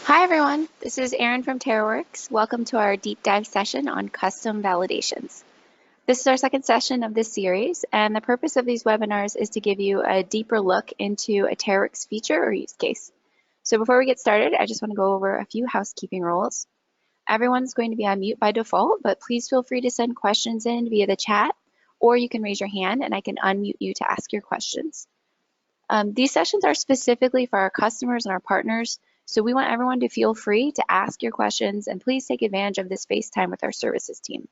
Hi everyone, this is Erin from TaroWorks. Welcome to our deep dive session on custom validations. This is our second session of this series, and the purpose of these webinars is to give you a deeper look into a TaroWorks feature or use case. So before we get started, I just want to go over a few housekeeping rules. Everyone's going to be on mute by default, but please feel free to send questions in via the chat, or you can raise your hand and I can unmute you to ask your questions. These sessions are specifically for our customers and our partners, so we want everyone to feel free to ask your questions, and please take advantage of this face time with our services team.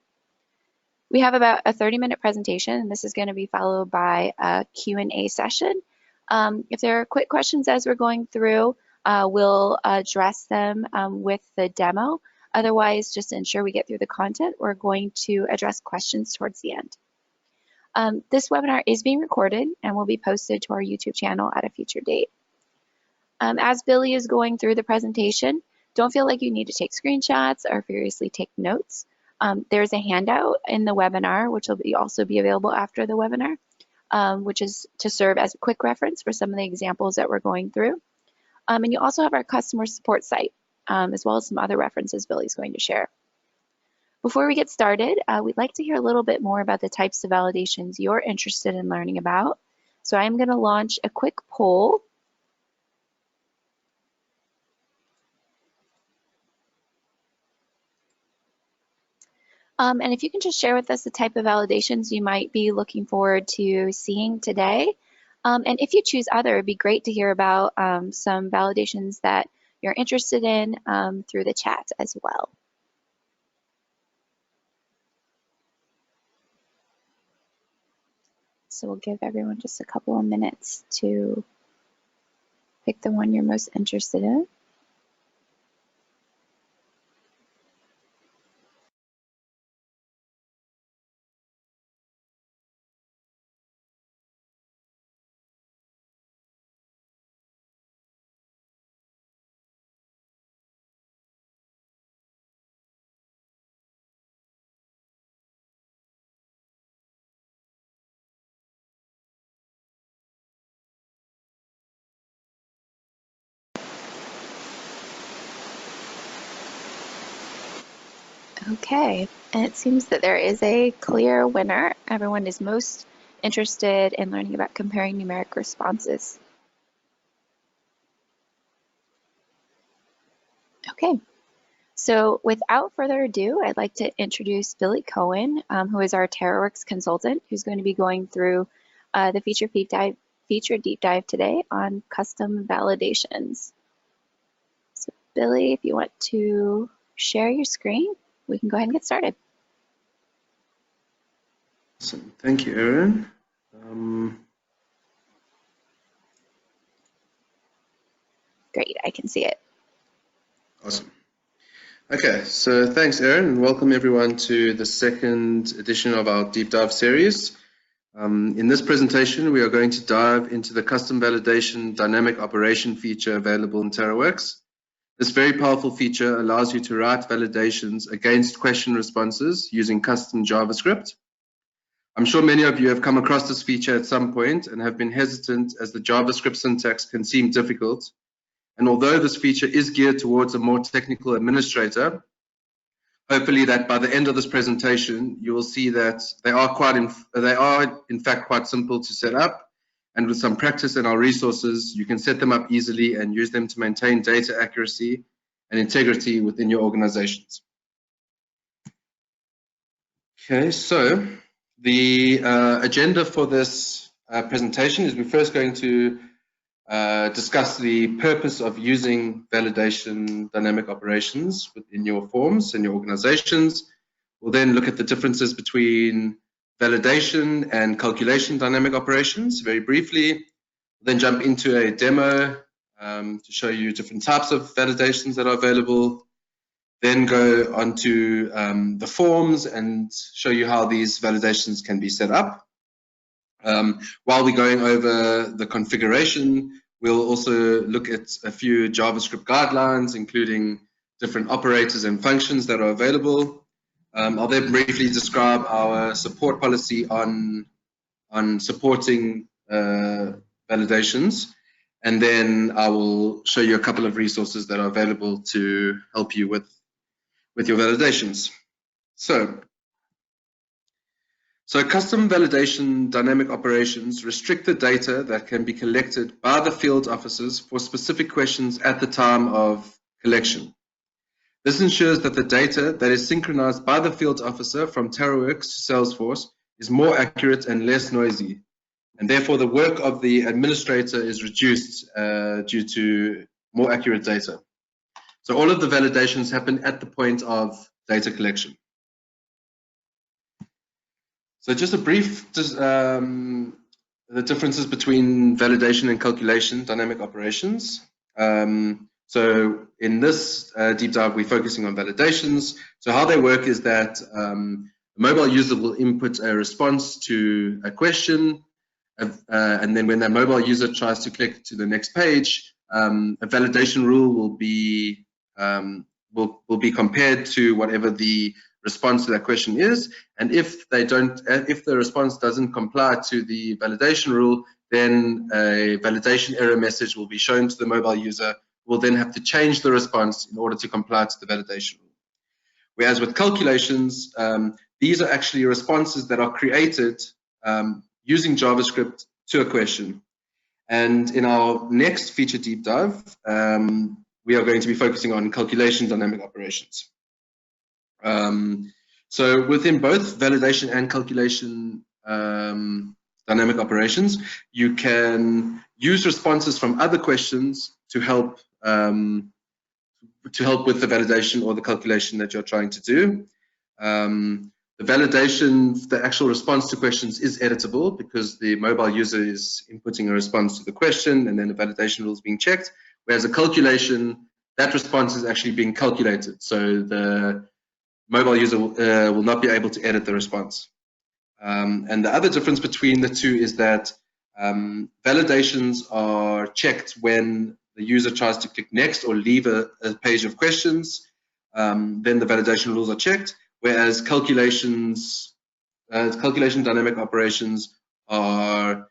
We have about a 30-minute presentation, and this is going to be followed by a Q&A session. If there are quick questions as we're going through, we'll address them with the demo. Otherwise, just to ensure we get through the content, we're going to address questions towards the end. This webinar is being recorded and will be posted to our YouTube channel at a future date. As Billy is going through the presentation, don't feel like you need to take screenshots or furiously take notes. There's a handout in the webinar, which will also be available after the webinar, which is to serve as a quick reference for some of the examples that we're going through. And you also have our customer support site, as well as some other references Billy's going to share. Before we get started, we'd like to hear a little bit more about the types of validations you're interested in learning about. So I'm going to launch a quick poll. And if you can just share with us the type of validations you might be looking forward to seeing today. And if you choose other, it'd be great to hear about some validations that you're interested in through the chat as well. So we'll give everyone just a couple of minutes to pick the one you're most interested in. Okay, and it seems that there is a clear winner. Everyone is most interested in learning about comparing numeric responses. Okay, so without further ado, I'd like to introduce Billy Cohen, who is our TaroWorks consultant, who's going to be going through the feature deep dive today on custom validations. So Billy, if you want to share your screen, we can go ahead and get started. Awesome. Thank you, Erin. Great, I can see it. Awesome. Okay, so thanks, Erin, and welcome everyone to the second edition of our deep dive series. In this presentation, we are going to dive into the custom validation dynamic operation feature available in TaroWorks. This very powerful feature allows you to write validations against question responses using custom JavaScript. I'm sure many of you have come across this feature at some point and have been hesitant as the JavaScript syntax can seem difficult. And although this feature is geared towards a more technical administrator, hopefully that by the end of this presentation, you will see that they are in fact quite simple to set up. And with some practice and our resources, you can set them up easily and use them to maintain data accuracy and integrity within your organizations. Okay, so the agenda for this presentation is we're first going to discuss the purpose of using validation dynamic operations within your forms and your organizations. We'll then look at the differences between validation and calculation dynamic operations very briefly, then jump into a demo to show you different types of validations that are available, then go on to the forms and show you how these validations can be set up. While we're going over the configuration, we'll also look at a few JavaScript guidelines, including different operators and functions that are available. I'll then briefly describe our support policy on supporting validations. and then I will show you a couple of resources that are available to help you with your validations. So custom validation dynamic operations restrict the data that can be collected by the field officers for specific questions at the time of collection. This ensures that the data that is synchronized by the field officer from TaroWorks to Salesforce is more accurate and less noisy, and therefore the work of the administrator is reduced due to more accurate data. So all of the validations happen at the point of data collection. So just a brief, the differences between validation and calculation dynamic operations. So in this deep dive, we're focusing on validations. So how they work is that a mobile user will input a response to a question, and then when that mobile user tries to click to the next page, a validation rule will be compared to whatever the response to that question is, and if the response doesn't comply to the validation rule, then a validation error message will be shown to the mobile user, who will then have to change the response in order to comply to the validation rule. Whereas with calculations, these are actually responses that are created using JavaScript to a question. And in our next feature deep dive, we are going to be focusing on calculation dynamic operations. So within both validation and calculation dynamic operations, you can use responses from other questions to help with the validation or the calculation that you're trying to do. The validation, the actual response to questions is editable because the mobile user is inputting a response to the question and then the validation rule is being checked, whereas a calculation, that response is actually being calculated. So the mobile user will not be able to edit the response. And the other difference between the two is that validations are checked when the user tries to click next or leave a page of questions. Then the validation rules are checked, whereas calculation dynamic operations are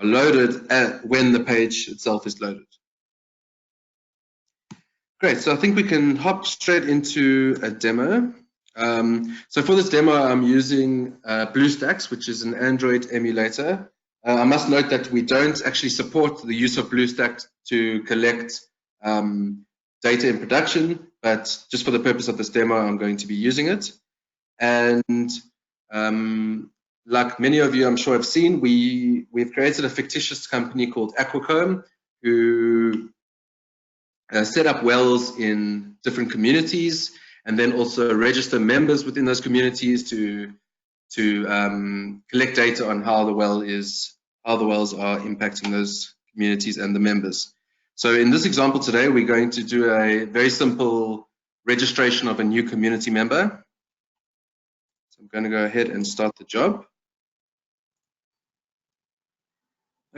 loaded when the page itself is loaded. Great, so I think we can hop straight into a demo. So for this demo, I'm using BlueStacks, which is an Android emulator. I must note that we don't actually support the use of BlueStacks to collect data in production, but just for the purpose of this demo, I'm going to be using it. And like many of you, I'm sure have seen, we've created a fictitious company called Aquacomb, who set up wells in different communities, and then also register members within those communities to collect data on how the wells are impacting those communities and the members. So in this example today, we're going to do a very simple registration of a new community member. So I'm going to go ahead and start the job.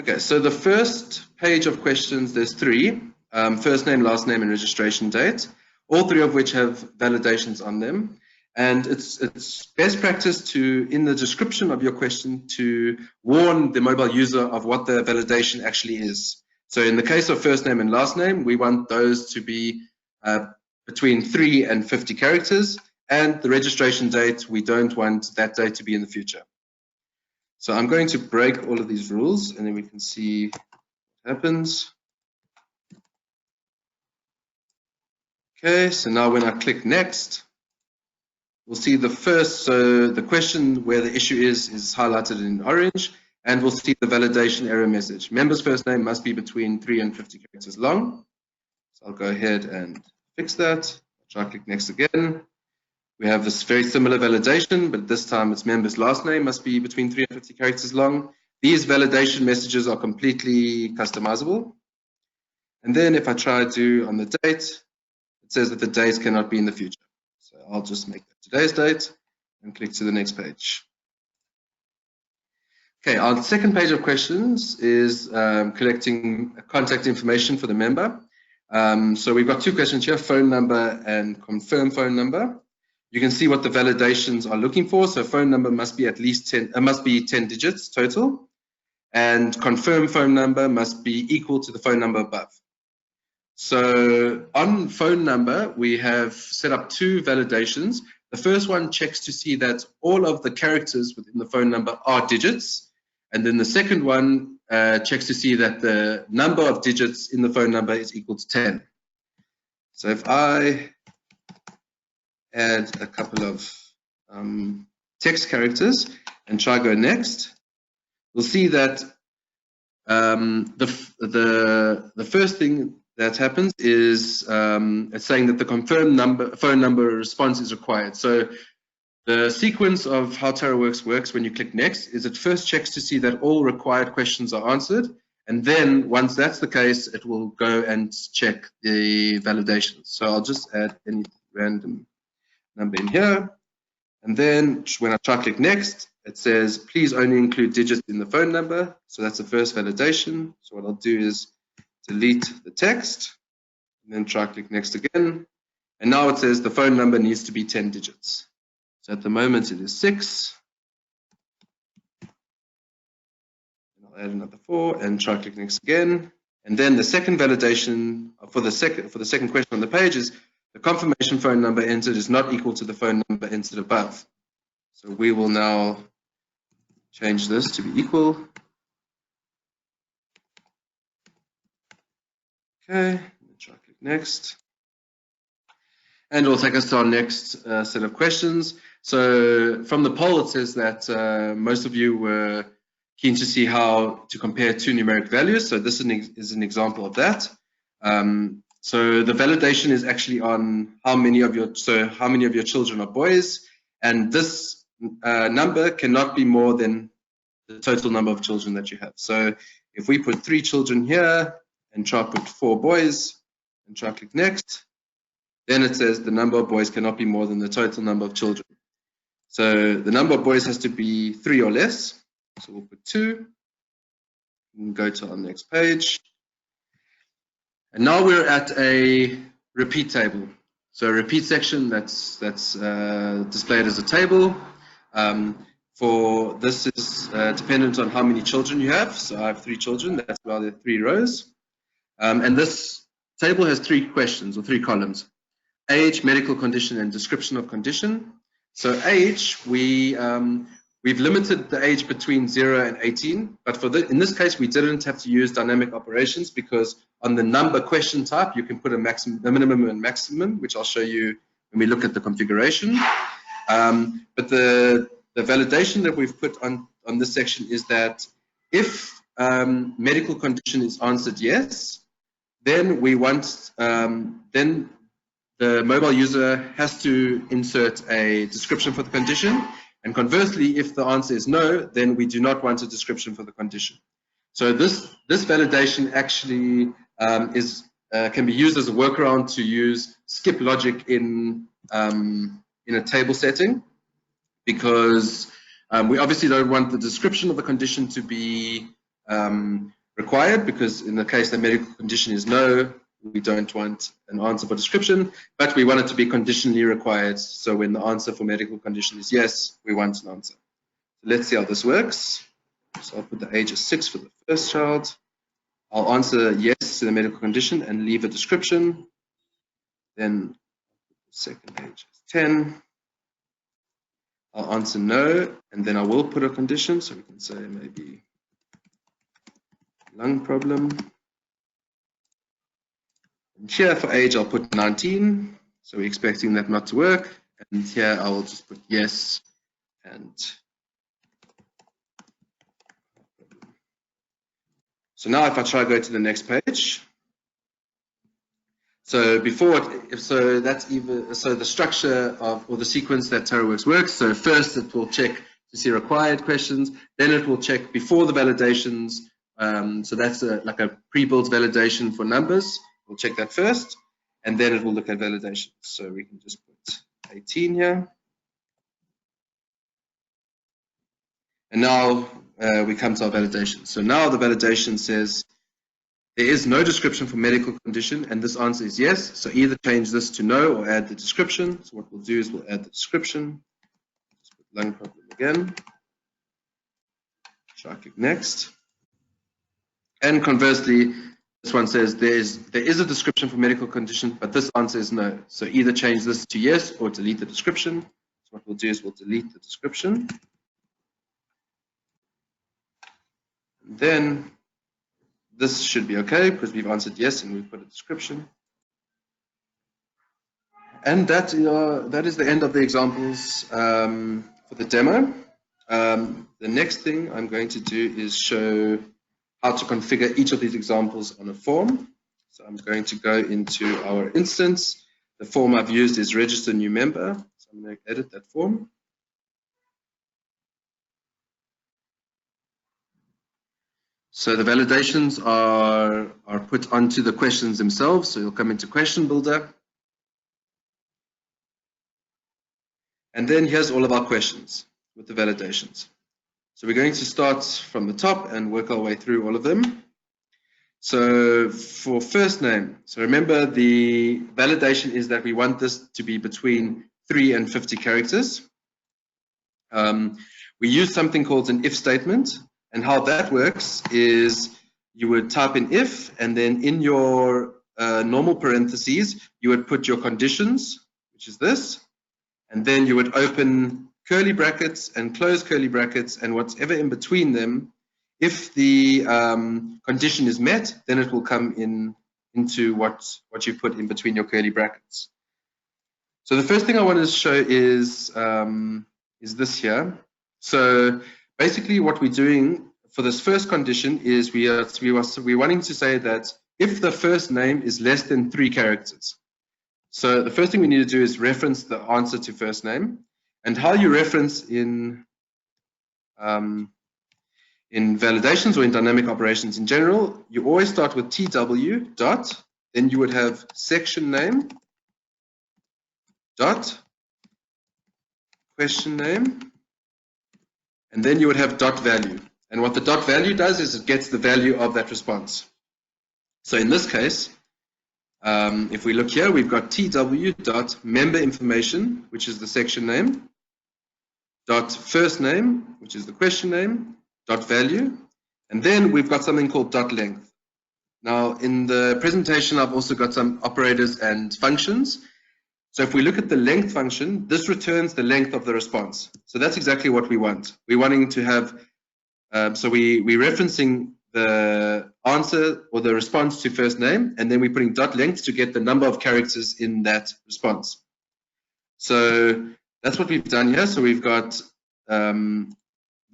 Okay, so the first page of questions, there's three: first name, last name, and registration date. All three of which have validations on them. And it's best practice to, in the description of your question, to warn the mobile user of what the validation actually is. So in the case of first name and last name, we want those to be between 3 and 50 characters. And the registration date, we don't want that date to be in the future. So I'm going to break all of these rules, and then we can see what happens. Okay, so now when I click next, we'll see the first, so the question where the issue is highlighted in orange, and we'll see the validation error message. Member's first name must be between 3 and 50 characters long. So I'll go ahead and fix that. Try click next again. We have this very similar validation, but this time it's member's last name must be between 3 and 50 characters long. These validation messages are completely customizable. And then if I try to on the date, it says that the date cannot be in the future. So I'll just make that today's date and click to the next page. Okay, our second page of questions is collecting contact information for the member. So we've got two questions here: phone number and confirm phone number. You can see what the validations are looking for. So phone number must be at least 10 digits total. and confirm phone number must be equal to the phone number above. So on phone number, we have set up two validations. The first one checks to see that all of the characters within the phone number are digits. And then the second one checks to see that the number of digits in the phone number is equal to 10. So if I add a couple of text characters and try go next, we'll see that the first thing that happens is it's saying that the confirmed phone number response is required. So the sequence of how TaroWorks works when you click next is it first checks to see that all required questions are answered, and then once that's the case, it will go and check the validations. So I'll just add any random number in here, and then when I try click next, it says please only include digits in the phone number. So that's the first validation. So what I'll do is delete the text, and then try click next again. And now it says the phone number needs to be 10 digits. So at the moment it is 6. And I'll add another 4 and try click next again. And then the second validation for the second question on the page is the confirmation phone number entered is not equal to the phone number entered above. So we will now change this to be equal. Okay, try click next. And it'll take us to our next set of questions. So from the poll, it says that most of you were keen to see how to compare two numeric values. So this is an example of that. So the validation is actually on how many of your children are boys, and this number cannot be more than the total number of children that you have. So if we put 3 children here, and try put 4 boys, and try click next, then it says the number of boys cannot be more than the total number of children. So the number of boys has to be 3 or less. So we'll put 2, and go to our next page. And now we're at a repeat table. So a repeat section that's displayed as a table. For this is dependent on how many children you have. So I have 3 children, that's why there are 3 rows. And this table has 3 questions or 3 columns: age, medical condition, and description of condition. So age, we've limited the age between 0 and 18, but in this case we didn't have to use dynamic operations because on the number question type you can put a minimum and maximum, which I'll show you when we look at the configuration. But the validation that we've put on this section is that if medical condition is answered yes, then we want then the mobile user has to insert a description for the condition, and conversely, if the answer is no, then we do not want a description for the condition. So this validation actually can be used as a workaround to use skip logic in a table setting, because we obviously don't want the description of the condition to be required, because in the case the medical condition is no, we don't want an answer for description, but we want it to be conditionally required. So when the answer for medical condition is yes, we want an answer. Let's see how this works. So I'll put the age as 6 for the first child. I'll answer yes to the medical condition and leave a description. Then the second age is 10. I'll answer no, and then I will put a condition. So we can say maybe lung problem. And here for age, I'll put 19. So we're expecting that not to work. And here I will just put yes and. So now if I try to go to the next page. So the structure or the sequence that TaroWorks works. So first it will check to see required questions. Then it will check before the validations. So that's like a pre-built validation for numbers. We'll check that first, and then it will look at validation. So we can just put 18 here. And now we come to our validation. So now the validation says there is no description for medical condition, and this answer is yes. So either change this to no or add the description. So what we'll do is we'll add the description. Just put lung problem again. Try click next. And conversely, this one says there is a description for medical condition, but this answer is no. So either change this to yes or delete the description. So what we'll do is we'll delete the description. And then this should be okay because we've answered yes and we've put a description. And that is the end of the examples for the demo. The next thing I'm going to do is show how to configure each of these examples on a form. So I'm going to go into our instance. The form I've used is register new member. So I'm going to edit that form. So the validations are put onto the questions themselves. So you'll come into Question Builder. And then here's all of our questions with the validations. So we're going to start from the top and work our way through all of them. So for first name, so remember the validation is that we want this to be between 3 and 50 characters. We use something called an if statement, and how that works is you would type in if, and then in your normal parentheses, you would put your conditions, which is this, and then you would open curly brackets and close curly brackets and whatever in between them. If the condition is met, then it will come into what you put in between your curly brackets. So the first thing I want to show is this here. So basically what we're doing for this first condition is we're wanting to say that if the first name is less than 3 characters. So the first thing we need to do is reference the answer to first name. And how you reference in validations or in dynamic operations in general, you always start with TW dot, then you would have section name dot question name, and then you would have dot value. And what the dot value does is it gets the value of that response. So in this case, if we look here, we've got TW dot member information, which is the section name, dot first name, which is the question name, dot value, and then we've got something called dot length. Now in the presentation, I've also got some operators and functions. So if we look at the length function, this returns the length of the response. So that's exactly what we want. We're wanting to have, so we're referencing the answer or the response to first name, and then we're putting dot length to get the number of characters in that response. So that's what we've done here. So we've got the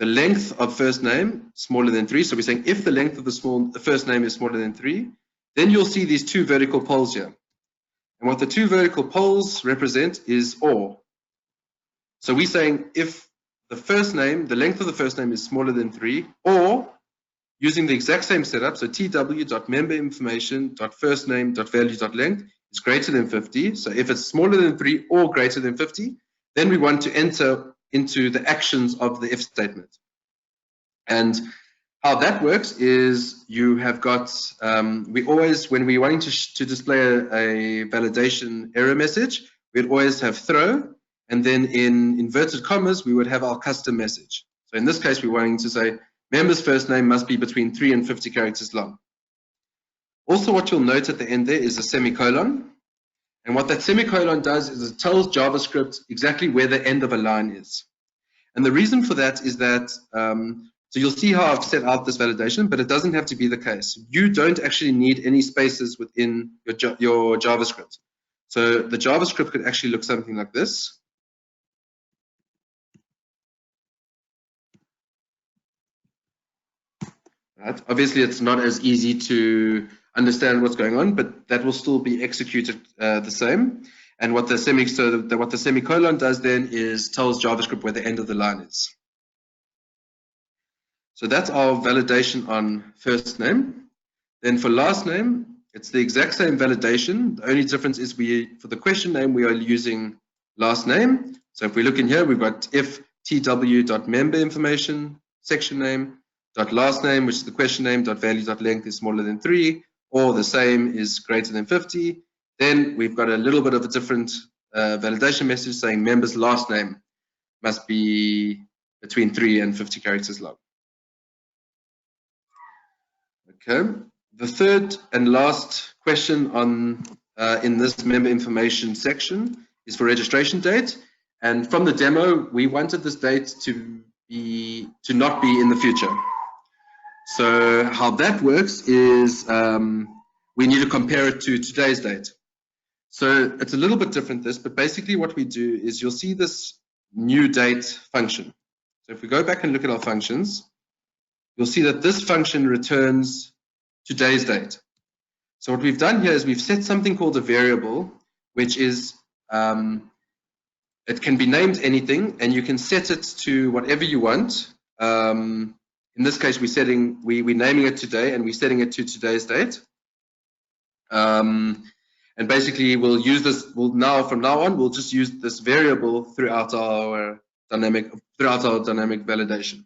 length of first name smaller than 3. So we're saying if the length of the first name is smaller than 3, then you'll see these 2 vertical poles here. And what the 2 vertical poles represent is or. So we're saying if the first name, the length of the first name is smaller than 3, or using the exact same setup, so tw.member_information.firstname.value.length is greater than 50. So if it's smaller than 3 or greater than 50, then we want to enter into the actions of the if statement. And how that works is you have got, we always, when we're wanting to display a validation error message, we'd always have throw, and then in inverted commas, we would have our custom message. So in this case, we're wanting to say, member's first name must be between 3 and 50 characters long. Also, what you'll note at the end there is a semicolon. And what that semicolon does is it tells JavaScript exactly where the end of a line is. And the reason for that is that, so you'll see how I've set out this validation, but it doesn't have to be the case. You don't actually need any spaces within your JavaScript. So the JavaScript could actually look something like this. Right. Obviously, it's not as easy to understand what's going on, but that will still be executed the same. And what the semicolon does then is tells JavaScript where the end of the line is. So that's our validation on first name. Then for last name, it's the exact same validation. The only difference is for the question name, we are using last name. So if we look in here, we've got if tw.member_information section name dot last name, which is the question name, dot value dot length is smaller than 3, or the same is greater than 50. Then we've got a little bit of a different validation message saying member's last name must be between 3 and 50 characters long. Okay. The third and last question on in this member information section is for registration date. And from the demo, we wanted this date to not be in the future. So how that works is we need to compare it to today's date. So it's a little bit different this, but basically what we do is you'll see this new date function. So if we go back and look at our functions, you'll see that this function returns today's date. So what we've done here is we've set something called a variable, which is it can be named anything, and you can set it to whatever you want. In this case, we're naming it today, and we're setting it to today's date. And basically, we'll use this. From now on, we'll just use this variable throughout our dynamic validation.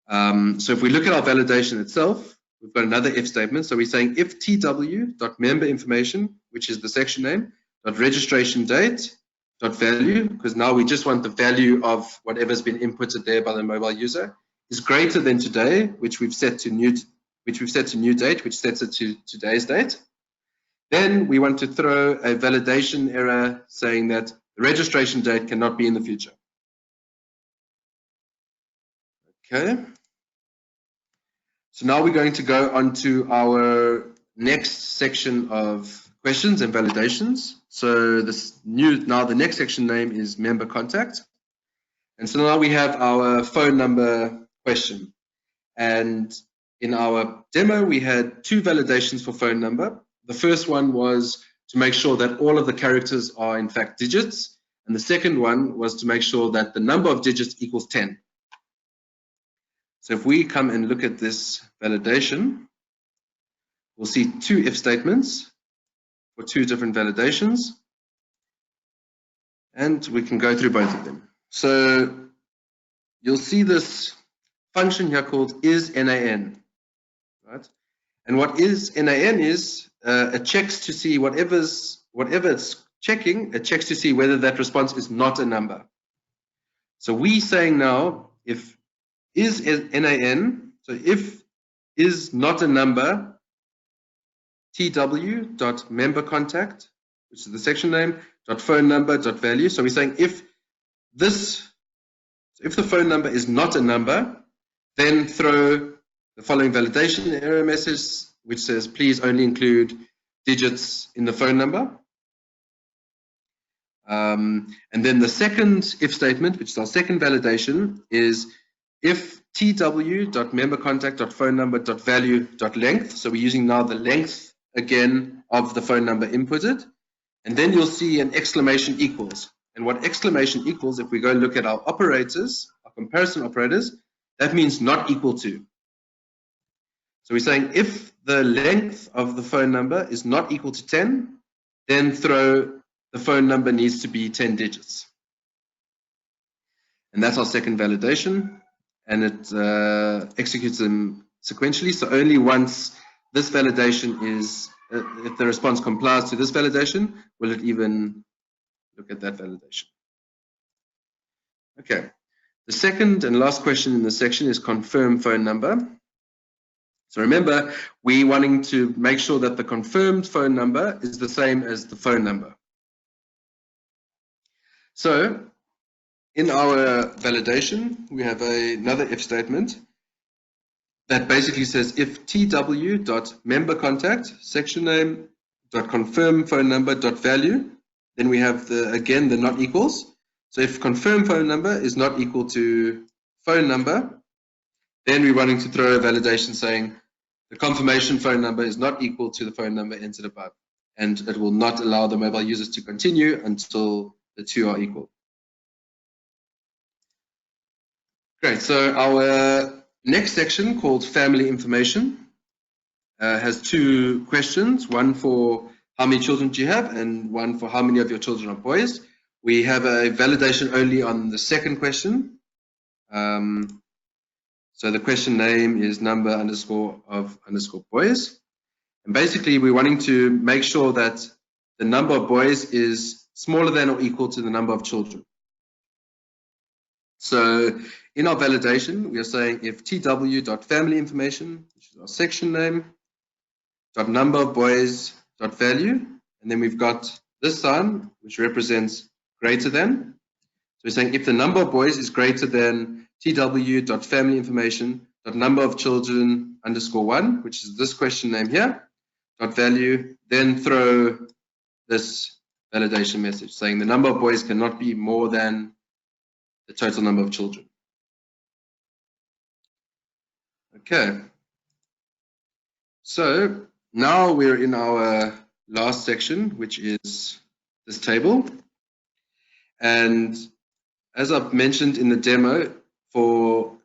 So if we look at our validation itself, we've got another if statement. So we're saying if tw.member_information, which is the section name, .registration date, .value, because now we just want the value of whatever's been inputted there by the mobile user, is greater than today, which we've set to new date, which sets it to today's date. Then we want to throw a validation error saying that the registration date cannot be in the future. Okay. So now we're going to go on to our next section of questions and validations. So the next section name is member contact. And so now we have our phone number question. And in our demo, we had two validations for phone number. The first one was to make sure that all of the characters are in fact digits. And the second one was to make sure that the number of digits equals 10. So if we come and look at this validation, we'll see two if statements for two different validations. And we can go through both of them. So you'll see this function here called isNaN, right? And what isNaN is, it checks to see whatever it's checking, it checks to see whether that response is not a number. So we're saying now, if isNaN, so if is not a number, tw.memberContact, which is the section name, .phone number, .value. So we're saying if the phone number is not a number, then throw the following validation error message, which says please only include digits in the phone number. And then the second if statement, which is our second validation, is if tw.memberContact.phoneNumber.value.length. So we're using now the length again of the phone number inputted. And then you'll see an exclamation equals. And what exclamation equals, if we go look at our operators, our comparison operators, that means not equal to. So we're saying if the length of the phone number is not equal to 10, then throw the phone number needs to be 10 digits. And that's our second validation. And it executes them sequentially. So only once this validation is, if the response complies to this validation, will it even look at that validation. Okay. The second and last question in this section is confirm phone number. So remember, we're wanting to make sure that the confirmed phone number is the same as the phone number. So in our validation, we have another if statement that basically says if tw.memberContact section name .confirm phone number .value, then we have again the not equals. So if confirm phone number is not equal to phone number, then we're wanting to throw a validation saying the confirmation phone number is not equal to the phone number entered above, and it will not allow the mobile users to continue until the two are equal. Great, so our next section called family information has two questions, one for how many children do you have and one for how many of your children are boys. We have a validation only on the second question. So the question name is number _of_ boys. And basically we're wanting to make sure that the number of boys is smaller than or equal to the number of children. So in our validation, we are saying if tw.family information, which is our section name, .number of boys, .value, and then we've got this sign, which represents greater than. So we're saying if the number of boys is greater than tw.family information, .number of children _1, which is this question name here, .value, then throw this validation message saying the number of boys cannot be more than the total number of children. Okay. So now we're in our last section, which is this table. And as I've mentioned in the demo, for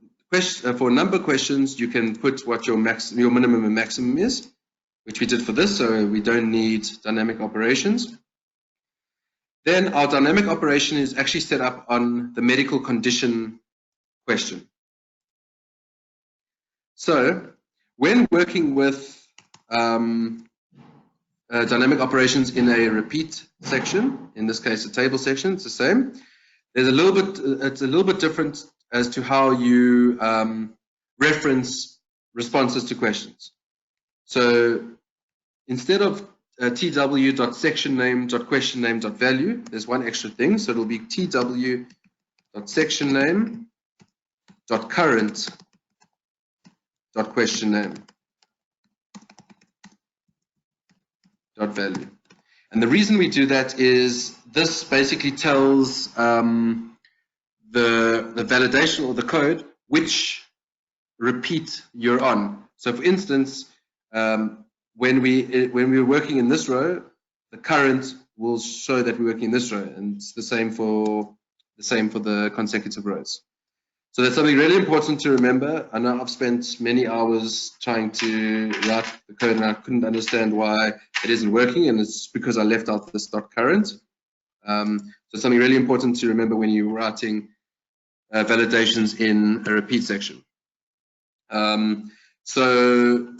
number questions, you can put what your minimum and maximum is, which we did for this, so we don't need dynamic operations. Then our dynamic operation is actually set up on the medical condition question. So when working with dynamic operations in a repeat section, in this case a table section, it's the same. It's a little bit different as to how you reference responses to questions. So instead of tw.sectionname.questionName.value, there's one extra thing. So it'll be tw.sectionname.current.questionName.value. And the reason we do that is this basically tells the validation or the code which repeat you're on. So for instance, when we're working in this row, the current will show that we're working in this row, and it's the same for the consecutive rows. So that's something really important to remember. I know I've spent many hours trying to write the code and I couldn't understand why it isn't working, and it's because I left out this .current. So it's something really important to remember when you're writing validations in a repeat section. So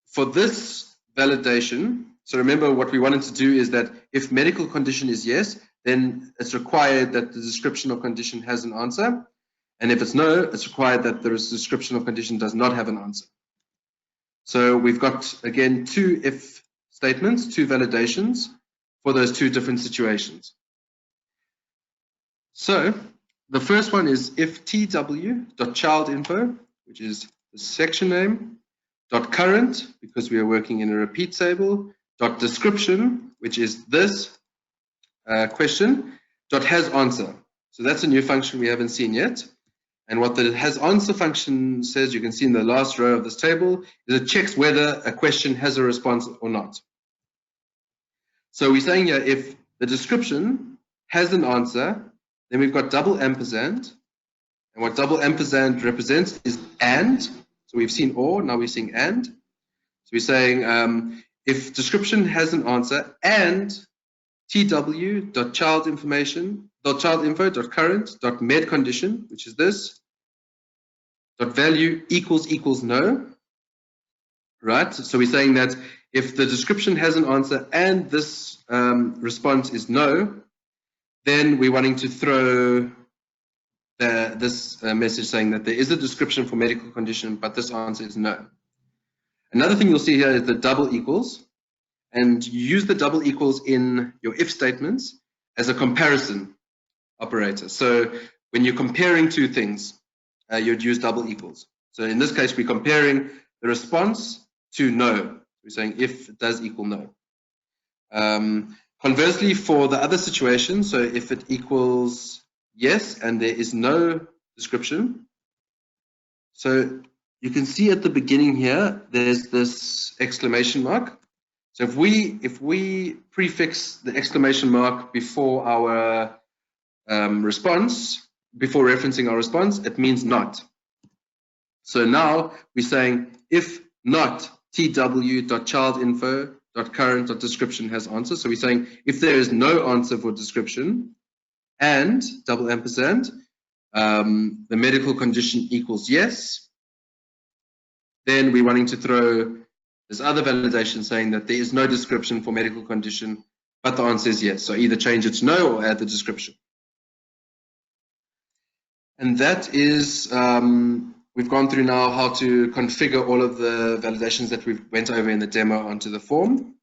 for this validation, so remember what we wanted to do is that if medical condition is yes, then it's required that the description of condition has an answer. And if it's no, it's required that the description of condition does not have an answer. So we've got, again, two if statements, two validations for those two different situations. So the first one is if tw.childinfo, which is the section name, .current, because we are working in a repeat table, .description, which is this question, .has answer. So that's a new function we haven't seen yet. And what the has answer function says, you can see in the last row of this table, is it checks whether a question has a response or not. So we're saying here, if the description has an answer, then we've got double ampersand. And what double ampersand represents is and. So we've seen or, now we're seeing and. So we're saying if description has an answer and tw.childinfo.current.medCondition, which is this, .value equals no, right? So we're saying that if the description has an answer and this response is no, then we're wanting to throw this message saying that there is a description for medical condition, but this answer is no. Another thing you'll see here is the double equals. And you use the double equals in your if statements as a comparison operator. So when you're comparing two things, you'd use double equals. So in this case, we're comparing the response to no. We're saying if it does equal no. Conversely, for the other situation, so if it equals yes and there is no description, so you can see at the beginning here, there's this exclamation mark. So if we prefix the exclamation mark before our response, before referencing our response, it means not. So now we're saying if not tw.childinfo.current.description has answer. So we're saying if there is no answer for description and double ampersand, the medical condition equals yes, then we're wanting to throw this other validation saying that there is no description for medical condition, but the answer is yes. So either change it to no or add the description. And that is, we've gone through now how to configure all of the validations that we went over in the demo onto the form.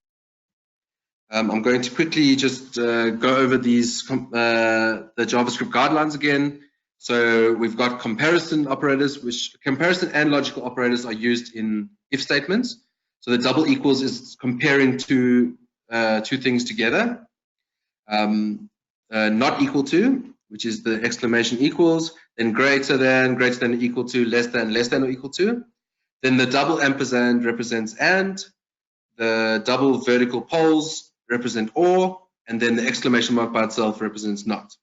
I'm going to quickly just go over these, the JavaScript guidelines again. So we've got comparison operators, which comparison and logical operators are used in if statements. So the double equals is comparing two things together. Not equal to, which is the exclamation equals, then greater than, equal to, less than or equal to. Then the double ampersand represents and, the double vertical poles represent or, and then the exclamation mark by itself represents not.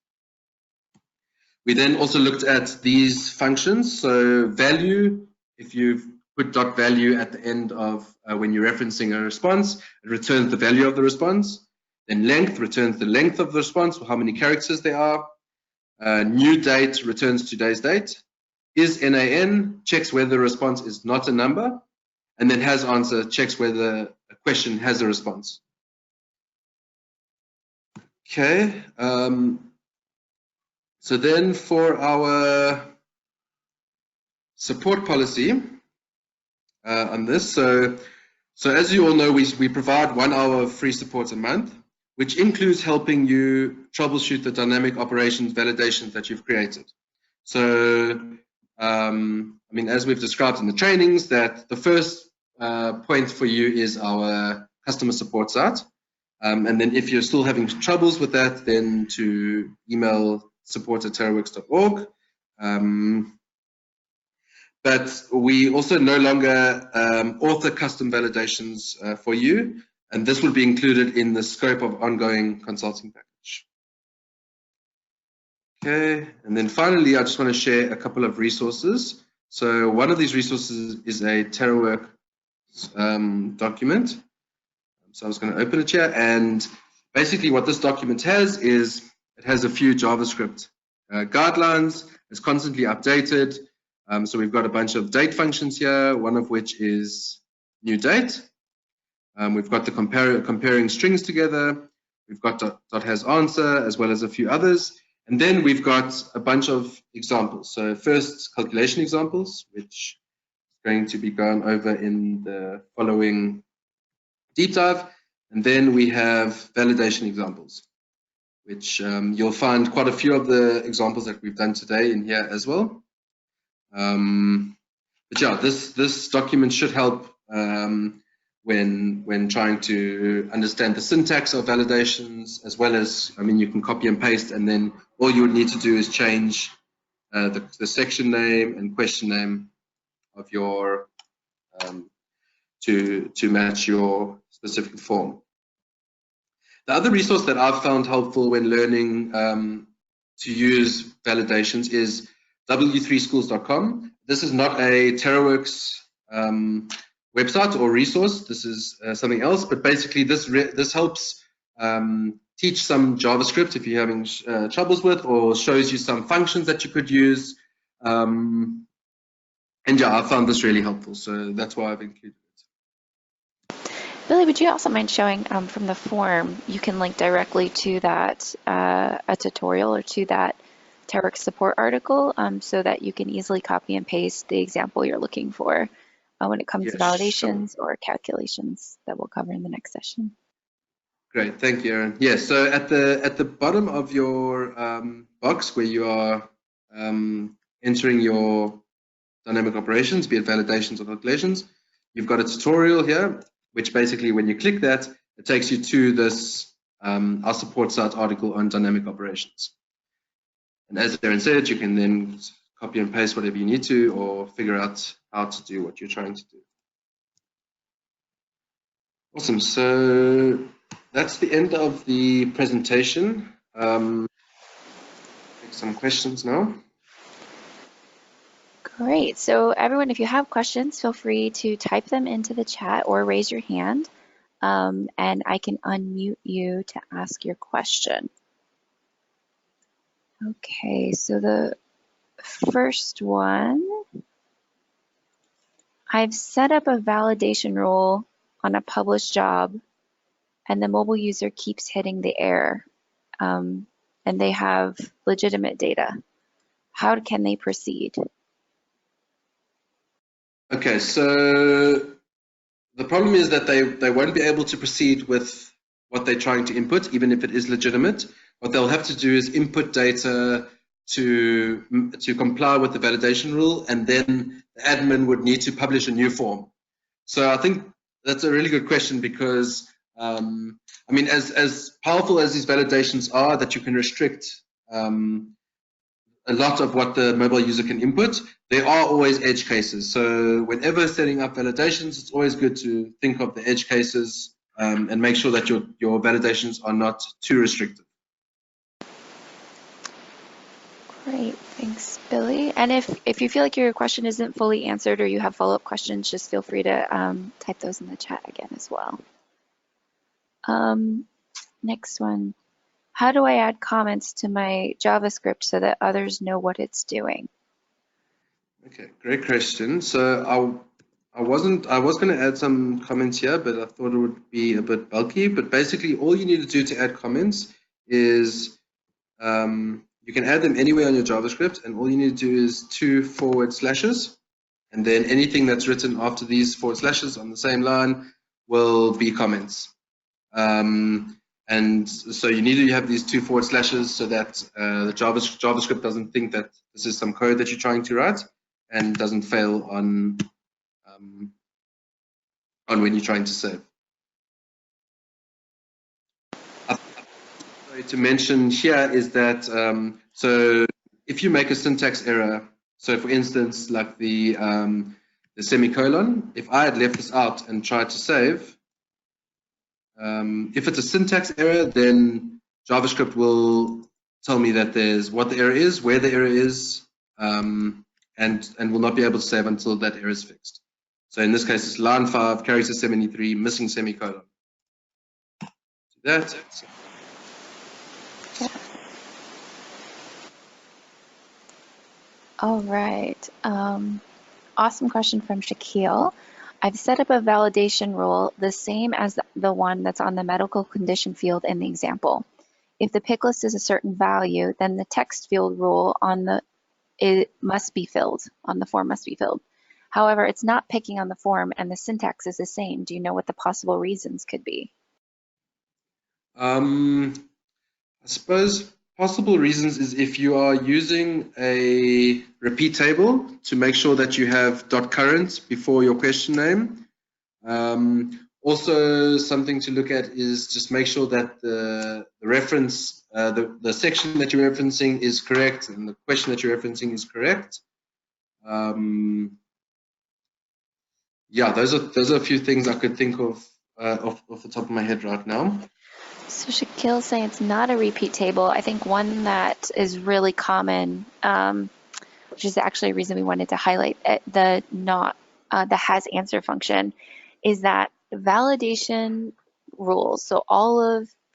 We then also looked at these functions. So value, if you've put dot value at the end of when you're referencing a response, it returns the value of the response. Then length returns the length of the response, or how many characters there are. New date returns today's date. Is NaN checks whether the response is not a number. And then has answer checks whether a question has a response. Okay. So then for our support policy on this, so as you all know, we provide 1 hour of free support a month, which includes helping you troubleshoot the dynamic operations validations that you've created. So, I mean, as we've described in the trainings, that the first point for you is our customer support site. And then if you're still having troubles with that, then to email support@taroworks.org. But we also no longer author custom validations for you, and this will be included in the scope of ongoing consulting package. Okay, and then finally, I just want to share a couple of resources. So one of these resources is a TaroWorks document. So I was going to open it here, and basically what this document has is it has a few JavaScript guidelines. It's constantly updated. So we've got a bunch of date functions here, one of which is new date. We've got the comparing strings together. We've got dot has answer, as well as a few others. And then we've got a bunch of examples. So first, calculation examples, which is going to be gone over in the following deep dive. And then we have validation examples, which you'll find quite a few of the examples that we've done today in here as well. But yeah, this document should help when trying to understand the syntax of validations, as well as, I mean, you can copy and paste, and then all you would need to do is change the section name and question name of your to match your specific form. The other resource that I've found helpful when learning to use validations is w3schools.com. This is not a TaroWorks website or resource. This is something else, but basically this helps teach some JavaScript if you're having troubles with, or shows you some functions that you could use. And yeah, I found this really helpful, so that's why I've included it. Billy, would you also mind showing from the form, you can link directly to that, a tutorial or to that TaroWorks support article, so that you can easily copy and paste the example you're looking for when it comes to validations or calculations that we'll cover in the next session. Great, thank you, Aaron. Yeah, so at the bottom of your box where you are entering your dynamic operations, be it validations or calculations, you've got a tutorial here, which basically when you click that, it takes you to this our support site article on dynamic operations. And as Aaron said, you can then copy and paste whatever you need to, or figure out how to do what you're trying to do. Awesome, so that's the end of the presentation. Take some questions now. Great, so everyone, if you have questions, feel free to type them into the chat or raise your hand, and I can unmute you to ask your question. Okay, so the first one, I've set up a validation rule on a published job, and the mobile user keeps hitting the error, and they have legitimate data. how can they proceed? Okay, so the problem is that they won't be able to proceed with what they're trying to input, even if it is legitimate. What they'll have to do is input data to comply with the validation rule, and then the admin would need to publish a new form. So I think that's a really good question because, I mean, as powerful as these validations are, that you can restrict a lot of what the mobile user can input, there are always edge cases. So whenever setting up validations, it's always good to think of the edge cases and make sure that your validations are not too restrictive. Great, thanks, Billy. And if you feel like your question isn't fully answered or you have follow-up questions, just feel free to type those in the chat again as well. Next one. How do I add comments to my JavaScript so that others know what it's doing? Okay, great question. So I was going to add some comments here, but I thought it would be a bit bulky. But basically, all you need to do to add comments is you can add them anywhere on your JavaScript, and all you need to do is 2 forward slashes, and then anything that's written after these forward slashes on the same line will be comments. And so you need to have these 2 forward slashes so that the JavaScript doesn't think that this is some code that you're trying to write and doesn't fail on when you're trying to save. To mention here is that so if you make a syntax error, so for instance, like the semicolon, if I had left this out and tried to save, if it's a syntax error, then JavaScript will tell me that there's what the error is, where the error is, and will not be able to save until that error is fixed. So in this case, it's line 5, character 73, missing semicolon. Do that. All right. Awesome question from Shaquille. I've set up a validation rule the same as the one that's on the medical condition field in the example. If the pick list is a certain value, then the text field rule on the form must be filled. However, it's not picking on the form and the syntax is the same. Do you know what the possible reasons could be? I suppose possible reasons is if you are using a repeat table to make sure that you have .current before your question name. Also, something to look at is just make sure that the reference, the section that you're referencing is correct and the question that you're referencing is correct. Yeah, those are a few things I could think of off the top of my head right now. So Shaquille's saying it's not a repeat table. I think one that is really common, which is actually a reason we wanted to highlight the has answer function, is that validation rules. So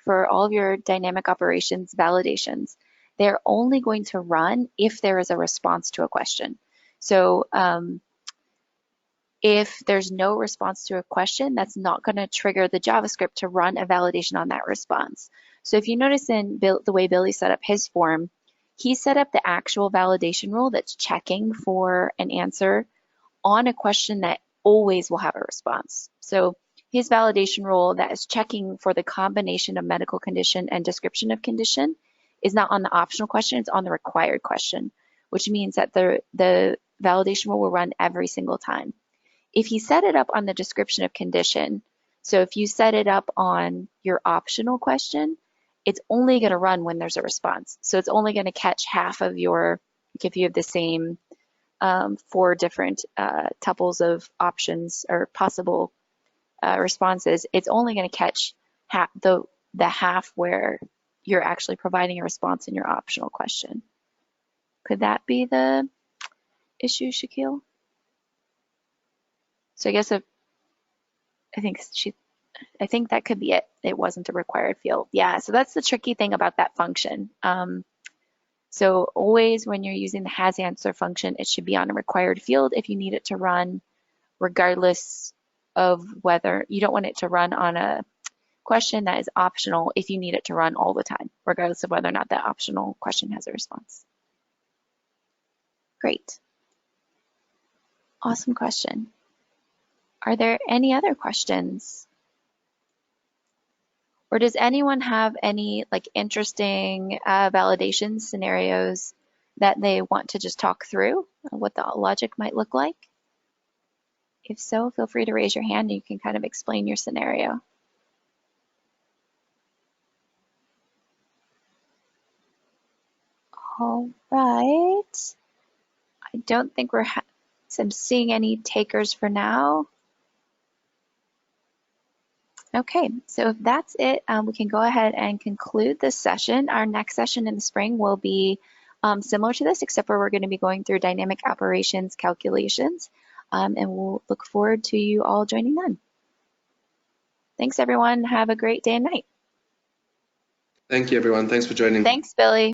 for all of your dynamic operations validations, they're only going to run if there is a response to a question. So if there's no response to a question, that's not going to trigger the JavaScript to run a validation on that response. So if you notice in the way Billy set up his form, he set up the actual validation rule that's checking for an answer on a question that always will have a response. So his validation rule that is checking for the combination of medical condition and description of condition is not on the optional question, it's on the required question, which means that the validation rule will run every single time. If you set it up on the description of condition, so if you set it up on your optional question, it's only going to run when there's a response. So it's only going to catch half of your, if you have the same 4 different tuples of options or possible responses, it's only going to catch the half where you're actually providing a response in your optional question. Could that be the issue, Shaquille? So I guess I think that could be it. It wasn't a required field. Yeah, so that's the tricky thing about that function. So always when you're using the has answer function, it should be on a required field if you need it to run regardless of whether, you don't want it to run on a question that is optional if you need it to run all the time, regardless of whether or not that optional question has a response. Great. Awesome question. Are there any other questions? Or does anyone have any interesting validation scenarios that they want to just talk through, what the logic might look like? If so, feel free to raise your hand and you can kind of explain your scenario. All right. I don't think I'm seeing any takers for now. Okay, so if that's it, we can go ahead and conclude this session. Our next session in the spring will be similar to this, except for we're going to be going through dynamic operations calculations, and we'll look forward to you all joining then. Thanks, everyone. Have a great day and night. Thank you, everyone. Thanks for joining. Thanks, Billy.